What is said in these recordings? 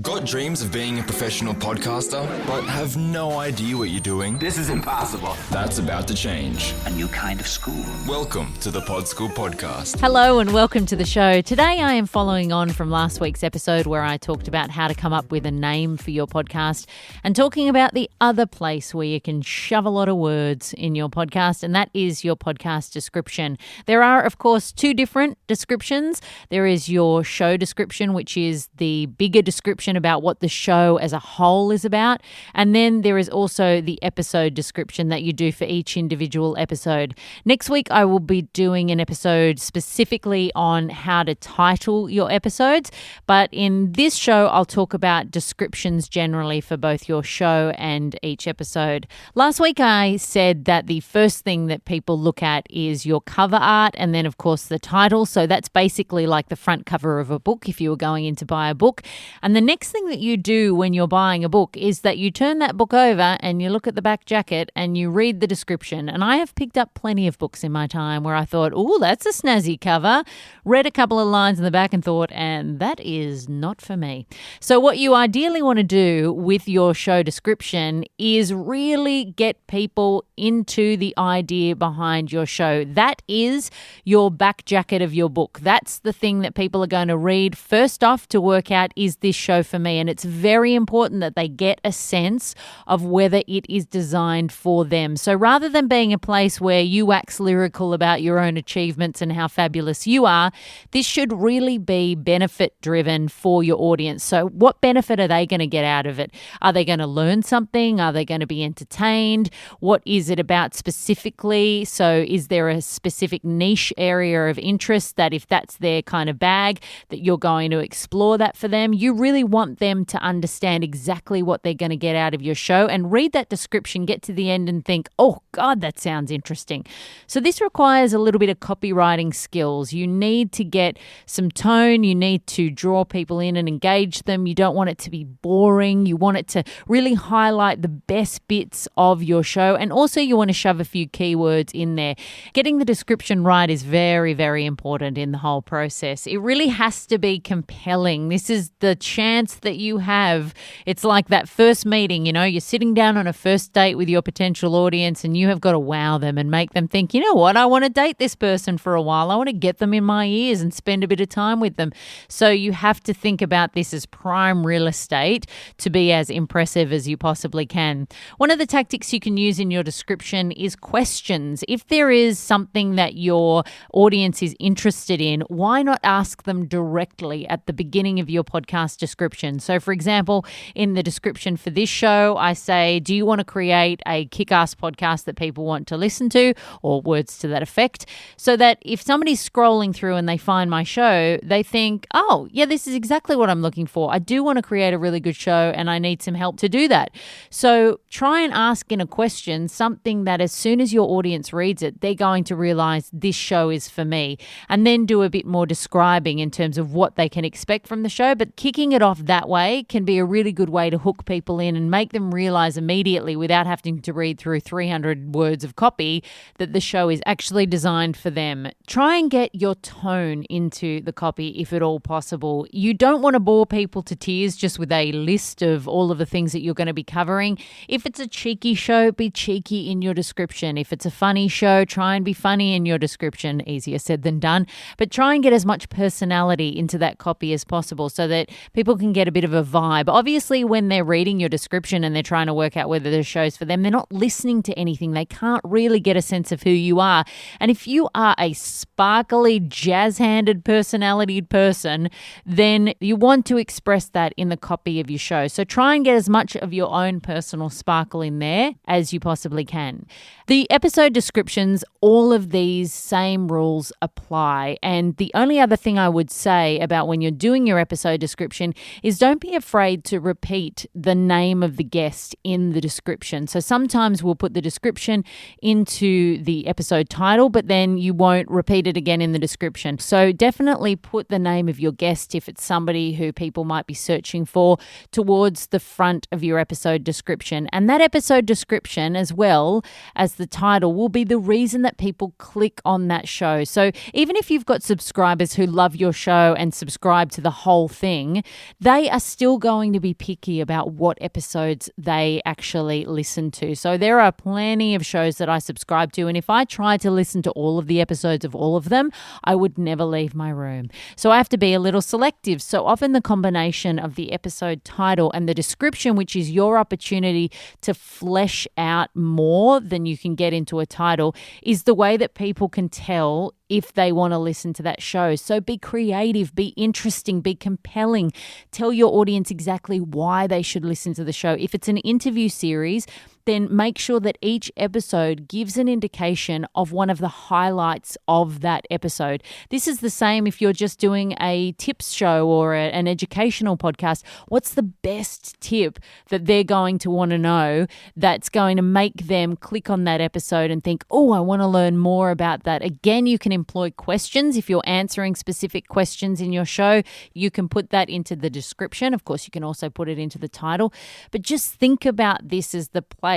Got dreams of being a professional podcaster, but have no idea what you're doing? This is impossible. That's about to change. A new kind of school. Welcome to the Pod School Podcast. Hello and welcome to the show. Today I am following on from last week's episode where I talked about how to come up with a name for your podcast and talking about the other place where you can shove a lot of words in your podcast, and that is your podcast description. There are, of course, two different descriptions. There is your show description, which is the bigger description about what the show as a whole is about. And then there is also the episode description that you do for each individual episode. Next week, I will be doing an episode specifically on how to title your episodes. But in this show, I'll talk about descriptions generally for both your show and each episode. Last week, I said that the first thing that people look at is your cover art and then, of course, the title. So that's basically like the front cover of a book if you were going in to buy a book. And the next thing that you do when you're buying a book is that you turn that book over and you look at the back jacket and you read the description. And I have picked up plenty of books in my time where I thought, oh, that's a snazzy cover. Read a couple of lines in the back and thought, and that is not for me. So what you ideally want to do with your show description is really get people into the idea behind your show. That is your back jacket of your book. That's the thing that people are going to read first off to work out, is this show for me? And it's very important that they get a sense of whether it is designed for them. So rather than being a place where you wax lyrical about your own achievements and how fabulous you are, this should really be benefit driven for your audience. So what benefit are they going to get out of it? Are they going to learn something? Are they going to be entertained? What is it about specifically? So is there a specific niche area of interest that if that's their kind of bag, that you're going to explore that for them? You really want them to understand exactly what they're going to get out of your show and read that description, get to the end and think, oh God, that sounds interesting. So this requires a little bit of copywriting skills. You need to get some tone. You need to draw people in and engage them. You don't want it to be boring. You want it to really highlight the best bits of your show. And also you want to shove a few keywords in there. Getting the description right is very, very important in the whole process. It really has to be compelling. This is the chance that you have. It's like that first meeting, you're sitting down on a first date with your potential audience and you have got to wow them and make them think, you know what, I want to date this person for a while. I want to get them in my ears and spend a bit of time with them. So you have to think about this as prime real estate to be as impressive as you possibly can. One of the tactics you can use in your description is questions. If there is something that your audience is interested in, why not ask them directly at the beginning of your podcast description? So for example, in the description for this show, I say, do you want to create a kick-ass podcast that people want to listen to, or words to that effect, so that if somebody's scrolling through and they find my show, they think, oh, yeah, this is exactly what I'm looking for. I do want to create a really good show and I need some help to do that. So try and ask in a question something that as soon as your audience reads it, they're going to realize this show is for me, and then do a bit more describing in terms of what they can expect from the show. But kicking it off that way can be a really good way to hook people in and make them realize immediately, without having to read through 300 words of copy, that the show is actually designed for them. Try and get your tone into the copy if at all possible. You don't want to bore people to tears just with a list of all of the things that you're going to be covering. If it's a cheeky show, be cheeky in your description. If it's a funny show, try and be funny in your description. Easier said than done. But try and get as much personality into that copy as possible so that people can get a bit of a vibe. Obviously, when they're reading your description and they're trying to work out whether the show's for them, they're not listening to anything. They can't really get a sense of who you are. And if you are a sparkly, jazz-handed, personality person, then you want to express that in the copy of your show. So try and get as much of your own personal sparkle in there as you possibly can. The episode descriptions, all of these same rules apply. And the only other thing I would say about when you're doing your episode description is don't be afraid to repeat the name of the guest in the description. So sometimes we'll put the description into the episode title, but then you won't repeat it again in the description. So definitely put the name of your guest, if it's somebody who people might be searching for, towards the front of your episode description. And that episode description, as well as the title, will be the reason that people click on that show. So even if you've got subscribers who love your show and subscribe to the whole thing, they are still going to be picky about what episodes they actually listen to. So there are plenty of shows that I subscribe to, and if I tried to listen to all of the episodes of all of them, I would never leave my room. So I have to be a little selective. So often the combination of the episode title and the description, which is your opportunity to flesh out more than you can get into a title, is the way that people can tell if they want to listen to that show. So be creative, be interesting, be compelling. Tell your audience exactly why they should listen to the show. If it's an interview series, then make sure that each episode gives an indication of one of the highlights of that episode. This is the same if you're just doing a tips show or an educational podcast. What's the best tip that they're going to want to know that's going to make them click on that episode and think, oh, I want to learn more about that? Again, you can employ questions. If you're answering specific questions in your show, you can put that into the description. Of course, you can also put it into the title. But just think about this as the place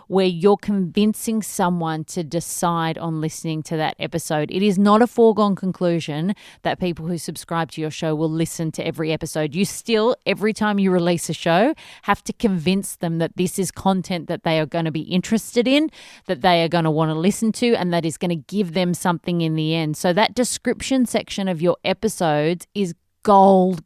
where you're convincing someone to decide on listening to that episode. It is not a foregone conclusion that people who subscribe to your show will listen to every episode. You still, every time you release a show, have to convince them that this is content that they are going to be interested in, that they are going to want to listen to, and that is going to give them something in the end. So that description section of your episodes is gold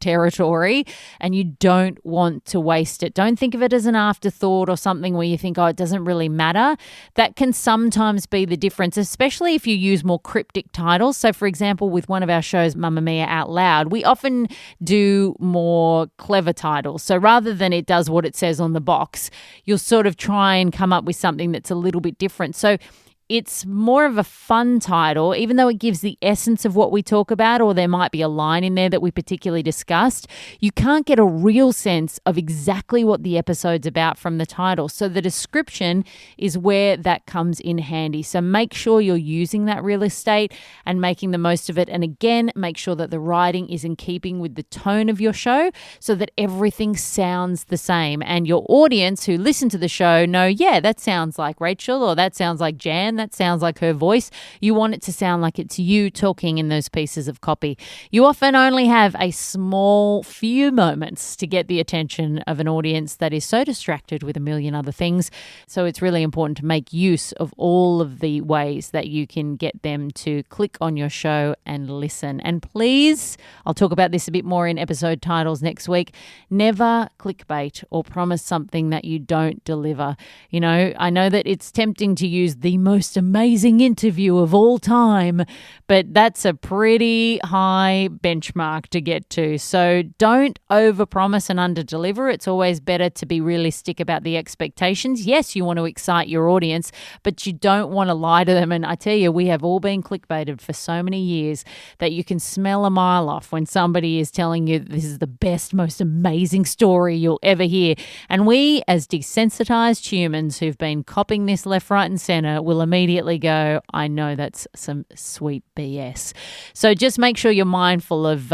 territory, and you don't want to waste it. Don't think of it as an afterthought or something where you think, oh, it doesn't really matter. That can sometimes be the difference, especially if you use more cryptic titles. So, for example, with one of our shows, Mamamia Out Loud, we often do more clever titles. So rather than it does what it says on the box, you'll sort of try and come up with something that's a little bit different. So it's more of a fun title, even though it gives the essence of what we talk about, or there might be a line in there that we particularly discussed. You can't get a real sense of exactly what the episode's about from the title. So the description is where that comes in handy. So make sure you're using that real estate and making the most of it. And again, make sure that the writing is in keeping with the tone of your show so that everything sounds the same. And your audience who listen to the show know, yeah, that sounds like Rachel, or that sounds like Jan, that sounds like her voice. You want it to sound like it's you talking in those pieces of copy. You often only have a small few moments to get the attention of an audience that is so distracted with a million other things. So it's really important to make use of all of the ways that you can get them to click on your show and listen. And please, I'll talk about this a bit more in episode titles next week. Never clickbait or promise something that you don't deliver. You know, I know that it's tempting to use the most amazing interview of all time, but that's a pretty high benchmark to get to. So don't overpromise and underdeliver. It's always better to be realistic about the expectations. Yes, you want to excite your audience, but you don't want to lie to them. And I tell you, we have all been clickbaited for so many years that you can smell a mile off when somebody is telling you this is the best, most amazing story you'll ever hear. And we, as desensitized humans who've been copying this left, right, and center, will immediately go, I know that's some sweet BS. So just make sure you're mindful of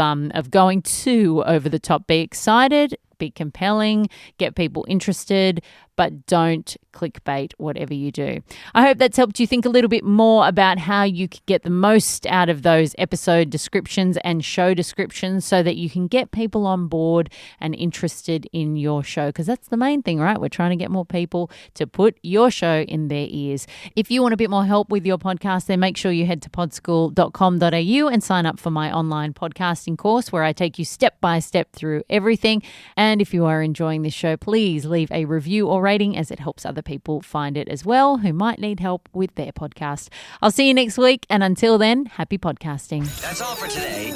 going too over the top. Be excited, be compelling, get people interested, but don't clickbait whatever you do. I hope that's helped you think a little bit more about how you could get the most out of those episode descriptions and show descriptions so that you can get people on board and interested in your show, because that's the main thing, right? We're trying to get more people to put your show in their ears. If you want a bit more help with your podcast, then make sure you head to podschool.com.au and sign up for my online podcasting course where I take you step by step through everything. And if you are enjoying this show, please leave a review or rating, as it helps other people find it as well who might need help with their podcast. I'll see you next week, and until then, happy podcasting. That's all for today.